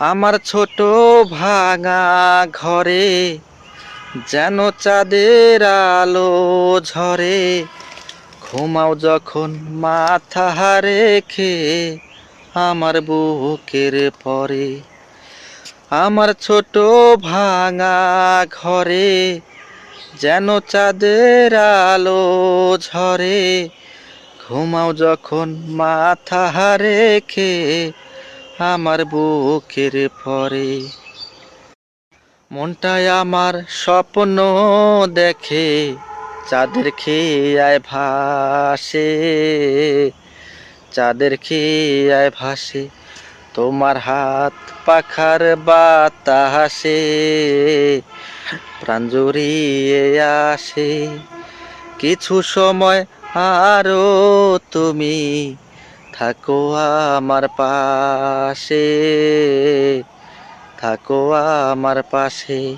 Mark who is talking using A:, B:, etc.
A: আমার ছোট ভাঙা ঘরে যেন চাঁদের আলো ঝরে, ঘুমাও যখন মাথা রেখে আমার বুকের পরে। আমার ছোট ভাঙা ঘরে যেন চাঁদের আলো ঝরে, ঘুমাও যখন মাথা রেখে আমার বুকের পরে। মনটায় আমার স্বপ্ন দেখে চাঁদের খেয়ায় ভাসে, চাঁদের খেয়ায় ভাসে তোমার হাত পাখার বাতাসে, প্রাণ জুড়িয়ে আসে। কিছু সময় আরো তুমি থাকো আমার পাশে, থাকো আমার পাশে।